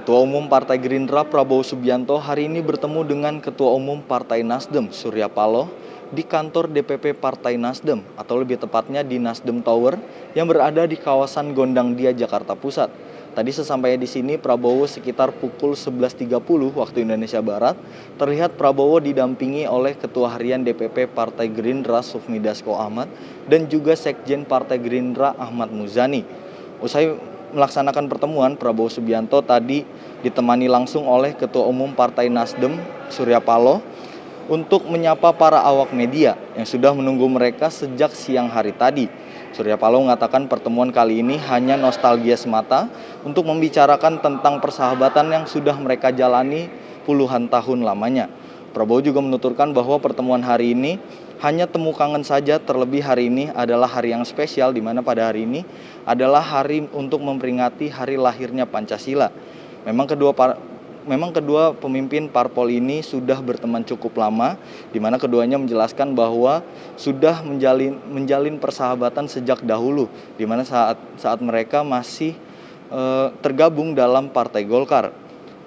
Ketua Umum Partai Gerindra Prabowo Subianto hari ini bertemu dengan Ketua Umum Partai Nasdem Surya Paloh di kantor DPP Partai Nasdem atau lebih tepatnya di Nasdem Tower yang berada di kawasan Gondangdia, Jakarta Pusat. Tadi sesampainya di sini Prabowo sekitar pukul 11.30 waktu Indonesia Barat terlihat Prabowo didampingi oleh Ketua Harian DPP Partai Gerindra Sufmi Dasko Ahmad dan juga Sekjen Partai Gerindra Ahmad Muzani. Usai melaksanakan pertemuan, Prabowo Subianto tadi ditemani langsung oleh Ketua Umum Partai Nasdem Surya Paloh untuk menyapa para awak media yang sudah menunggu mereka sejak siang hari tadi. Surya Paloh mengatakan pertemuan kali ini hanya nostalgia semata untuk membicarakan tentang persahabatan yang sudah mereka jalani puluhan tahun lamanya. Prabowo juga menuturkan bahwa pertemuan hari ini hanya temu kangen saja, terlebih hari ini adalah hari yang spesial di mana pada hari ini adalah hari untuk memperingati hari lahirnya Pancasila. Memang kedua pemimpin parpol ini sudah berteman cukup lama, di mana keduanya menjelaskan bahwa sudah menjalin persahabatan sejak dahulu, di mana saat mereka masih tergabung dalam Partai Golkar.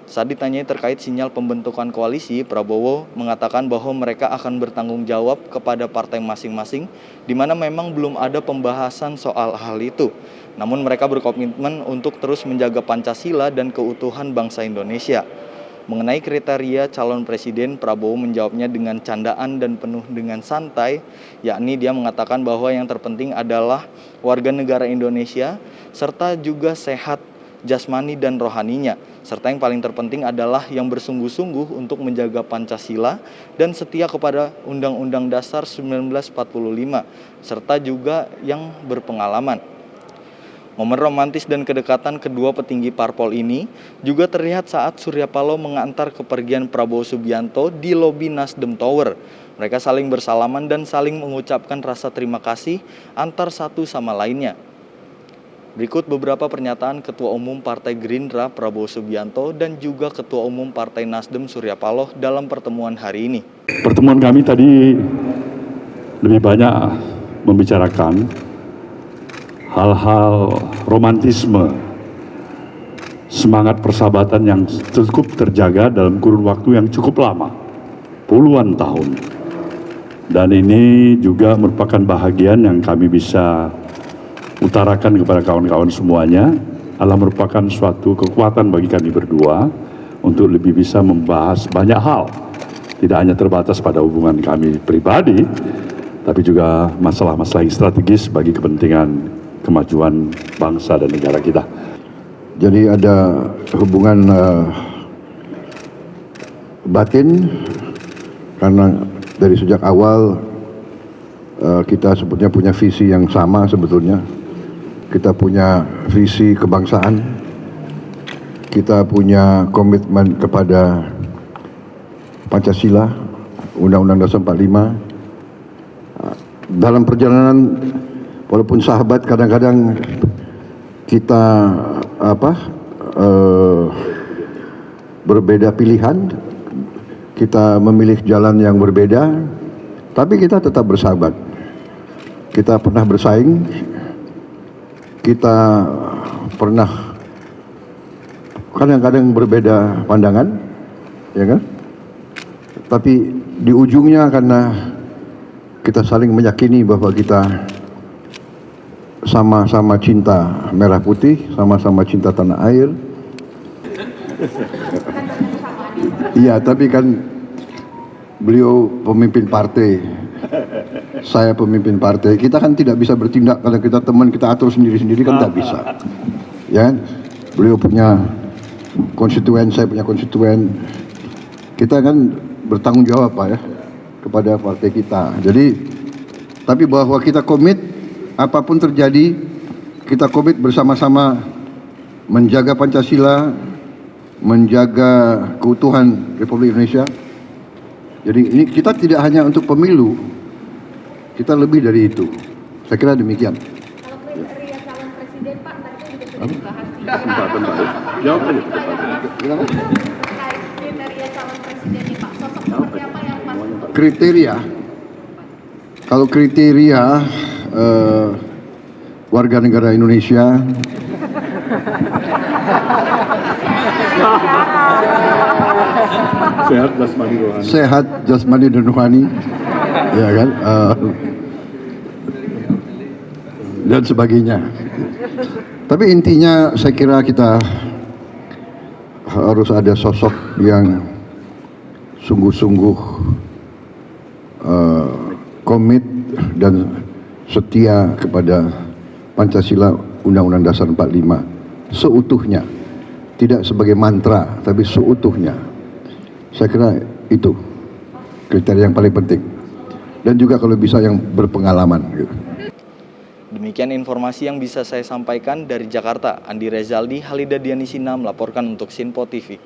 Saat ditanyai terkait sinyal pembentukan koalisi, Prabowo mengatakan bahwa mereka akan bertanggung jawab kepada partai masing-masing, di mana memang belum ada pembahasan soal hal itu. Namun mereka berkomitmen untuk terus menjaga Pancasila dan keutuhan bangsa Indonesia. Mengenai kriteria calon presiden, Prabowo menjawabnya dengan candaan dan penuh dengan santai, yakni dia mengatakan bahwa yang terpenting adalah warga negara Indonesia, serta juga sehat jasmani dan rohaninya, serta yang paling terpenting adalah yang bersungguh-sungguh untuk menjaga Pancasila dan setia kepada Undang-Undang Dasar 1945, serta juga yang berpengalaman. Momen romantis dan kedekatan kedua petinggi parpol ini juga terlihat saat Surya Paloh mengantar kepergian Prabowo Subianto di lobi Nasdem Tower. Mereka saling bersalaman dan saling mengucapkan rasa terima kasih antar satu sama lainnya. Berikut beberapa pernyataan Ketua Umum Partai Gerindra Prabowo Subianto dan juga Ketua Umum Partai Nasdem Surya Paloh dalam pertemuan hari ini. Pertemuan kami tadi lebih banyak membicarakan hal-hal romantisme, semangat persahabatan yang cukup terjaga dalam kurun waktu yang cukup lama, puluhan tahun. Dan ini juga merupakan bahagian yang kami bisa utarakan kepada kawan-kawan semuanya, adalah merupakan suatu kekuatan bagi kami berdua untuk lebih bisa membahas banyak hal. Tidak hanya terbatas pada hubungan kami pribadi, tapi juga masalah-masalah yang strategis bagi kepentingan kemajuan bangsa dan negara kita. Jadi ada hubungan batin, karena dari sejak awal kita sebetulnya punya visi yang sama sebetulnya. Kita punya visi kebangsaan, kita punya komitmen kepada Pancasila, Undang-Undang Dasar 45. Dalam perjalanan, walaupun sahabat, kadang-kadang kita berbeda pilihan, kita memilih jalan yang berbeda, tapi kita tetap bersahabat. Kita pernah bersaing, kita pernah kadang-kadang berbeda pandangan, ya kan? Tapi di ujungnya karena kita saling meyakini bahwa kita sama-sama cinta merah putih, sama-sama cinta tanah air. Iya, tapi kan beliau pemimpin partai, saya pemimpin partai. Kita kan tidak bisa bertindak kalau kita teman, kita atur sendiri-sendiri kan tidak bisa. Ya, beliau punya konstituen, saya punya konstituen. Kita kan bertanggung jawab Pak ya kepada partai kita. Jadi, tapi bahwa kita komit, apapun terjadi, kita komit bersama-sama menjaga Pancasila, menjaga keutuhan Republik Indonesia. Jadi ini kita tidak hanya untuk pemilu, kita lebih dari itu. Saya kira demikian. Kalau kriteria calon presiden Pak, tadi kan juga sudah dibahas. Jawab aja. Kenapa? Terkait kriteria calon presiden nih Pak, sosok seperti apa yang pas? Kriteria, kalau kriteria warga negara Indonesia Sehat jasmani rohani. Sehat jasmani dan rohani, ya kan, dan sebagainya. Tapi intinya saya kira kita harus ada sosok yang sungguh-sungguh komit dan setia kepada Pancasila Undang-Undang Dasar 45 seutuhnya, tidak sebagai mantra tapi seutuhnya. Saya kira itu kriteria yang paling penting, dan juga kalau bisa yang berpengalaman gitu. Demikian informasi yang bisa saya sampaikan dari Jakarta. Andi Rezaldi, Halida Dianisina melaporkan untuk Sinpo TV.